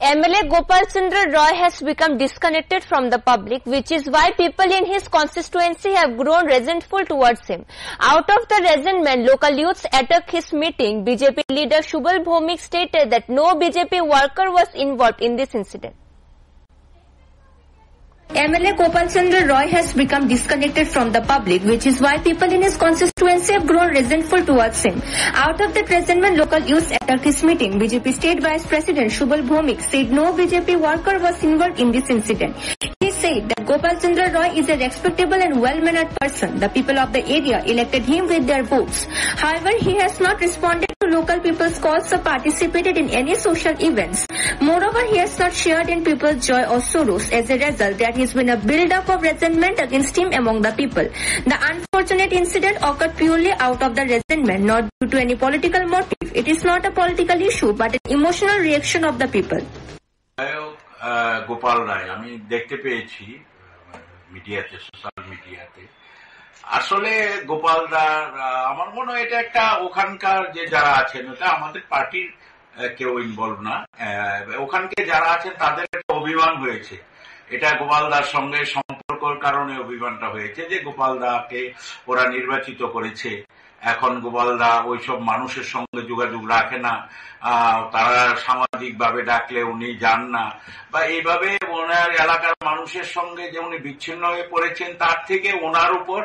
MLA Gopal Chandra Roy has become disconnected from the public, which is why people in his constituency have grown resentful towards him. Out of the resentment, local youths attacked his meeting. BJP leader Shubal Bhomik stated that no BJP worker was involved in this incident. MLA Gopal Chandra Roy has become disconnected from the public, which is why people in his constituency have grown resentful towards him. Out of that resentment, local youths attacked his meeting. BJP State Vice President Shubal Bhomik said no BJP worker was involved in this incident. He said that Gopal Chandra Roy is a respectable and well-mannered person. The people of the area elected him with their votes. However, he has not responded to local people's calls or participated in any social events. Moreover, he has not shared in people's joy or sorrows. As a result, there has been a build-up of resentment against him among the people. The unfortunate incident occurred purely out of the resentment, not due to any political motive. It is not a political issue, but an emotional reaction of the people. Gopal রায় আমি দেখতে পেয়েছি মিডিয়াতে, social মিডিয়াতে। আসলে গোপাল রায় আমার মনে হয় এটা একটা ওখানকার যে যারা আছেন, ওটা আমাদের পার্টির কেউ ইনভলভ না, ওখানকে যারা আছেন তাদের একটা অভিমান হয়েছে। এটা গোপালদার সঙ্গে সম্পর্কের কারণে অভিমানটা হয়েছে যে গোপালদাকে ওরা নির্বাচিত করেছে। এখন গোপালদা ওইসব মানুষের সঙ্গে যোগাযোগ রাখে না, তারা সামাজিক ভাবে ডাকলে উনি যান না, বা এইভাবে ওনার এলাকার মানুষের সঙ্গে যে উনি বিচ্ছিন্ন হয়ে পড়েছেন, তার থেকে ওনার উপর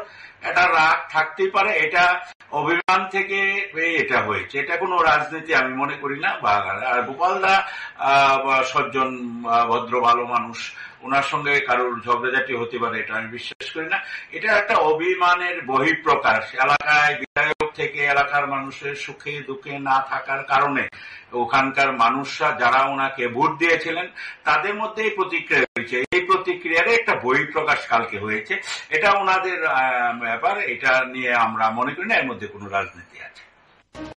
একটা রাগ থাকতেই পারে। এটা অভিমান থেকে এটা হয়েছে, এটা কোনো রাজনীতি আমি মনে করি না। আর গোপালদা সজ্জন ভদ্র ভালো মানুষ, ওনার সঙ্গে কারোর ঝগড়াঝাটি হতে পারে এটা আমি বিশ্বাস করি না। এটা একটা অভিমানের বহিঃপ্রকাশ। এলাকায় বিধায়ক থেকে এলাকার মানুষের সুখে দুঃখে না থাকার কারণে ওখানকার মানুষরা যারা ওনাকে ভোট দিয়েছিলেন তাদের মধ্যে এই প্রতিক্রিয়া হয়েছে। এই প্রতিক্রিয়ার একটা বহিঃপ্রকাশ কালকে হয়েছে, এটা ওনাদের ব্যাপার, এটা নিয়ে আমরা মনে করি না এর মধ্যে কোনো রাজনীতি আছে।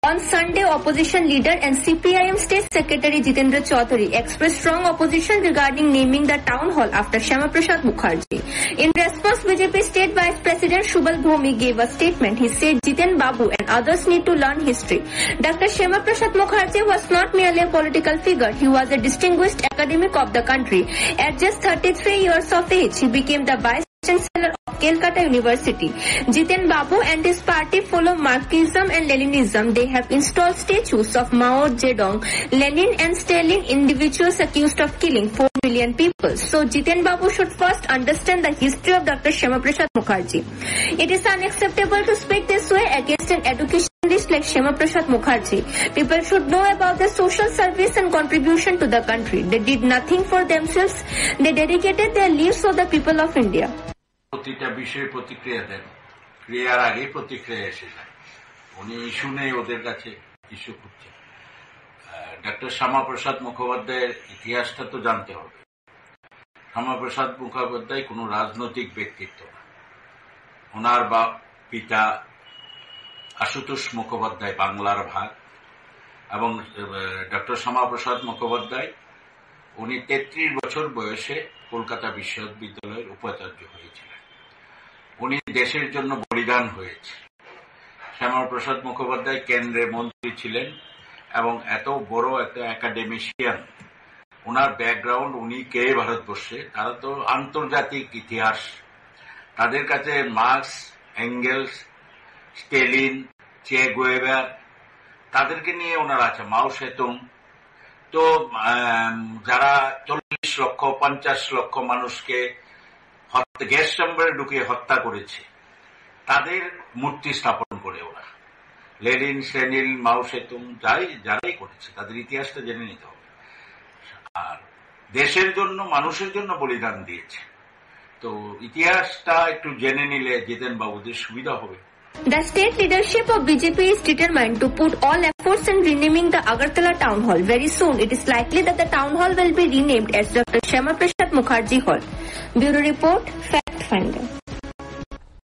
On Sunday, opposition leader and CPIM State Secretary Jitendra Chaudhary expressed strong opposition regarding naming the town hall after Shyama Prasad Mukherjee. In response, BJP State Vice President Shubal Bhomik gave a statement. He said Jiten Babu and others need to learn history. Dr. Shyama Prasad Mukherjee was not merely a political figure. He was a distinguished academic of the country. At just 33 years of age, he became the Vice Chancellor of Calcutta University. Jiten Babu and his party follow Marxism and Leninism. They have installed statues of Mao Zedong, Lenin and Stalin, individuals accused of killing 4 million people. So Jiten Babu should first understand the history of Dr. Shyama Prasad Mukherjee. It is unacceptable to speak this way against an educationalist like Shyama Prasad Mukherjee. People should know about their social service and contribution to the country. They did nothing for themselves. They dedicated their lives for the people of India. প্রতিটা বিষয়ে প্রতিক্রিয়া দেন, ক্রিয়ার আগে প্রতিক্রিয়া এসে যায়। উনি issue নেই ওদের কাছে, ইস্যু করছেন। ডক্টর শ্যামাপ্রসাদ মুখোপাধ্যায়ের ইতিহাসটা তো জানতে হবে। শ্যামাপ্রসাদ মুখোপাধ্যায় কোনো রাজনৈতিক ব্যক্তিত্ব না। ওনার পিতা আশুতোষ মুখোপাধ্যায় বাংলার ভাগ, এবং ডক্টর শ্যামাপ্রসাদ মুখোপাধ্যায় উনি 33 বছর বয়সে কলকাতা বিশ্ববিদ্যালয়ের উপাচার্য হয়েছিলেন। উনি দেশের জন্য বলিদান হয়েছে। শ্যামাপ্রসাদ মুখোপাধ্যায় কেন্দ্রের মন্ত্রী ছিলেন এবং এত বড় একটা একাডেমিশিয়ান। ওনার ব্যাকগ্রাউন্ড, উনি কে ভারতবর্ষে, তারা তো আন্তর্জাতিক ইতিহাস। তাদের কাছে মার্কস, এঙ্গেলস, স্টেলিন, চে গুয়েভার, তাদেরকে নিয়ে ওনার আছে, মাও সেতুং। তো যারা 40 লক্ষ 50 লক্ষ মানুষকে গ্যাস চেম্বারে ঢুকিয়ে হত্যা করেছে, তাদের মূর্তি স্থাপন করে ওরা। লেনিন, স্টেলিন, মাও সেতুং যারাই করেছে তাদের ইতিহাসটা জেনে নিতে হবে। আর দেশের জন্য, মানুষের জন্য বলিদান দিয়েছে, তো ইতিহাসটা একটু জেনে নিলে জিতেন বাবুদের সুবিধা হবে। The state leadership of BJP is determined to put all efforts in renaming the Agartala Town Hall. Very soon, it is likely that the town hall will be renamed as Dr. Shyama Prasad Mukherjee Hall. Bureau Report, Fact Finder.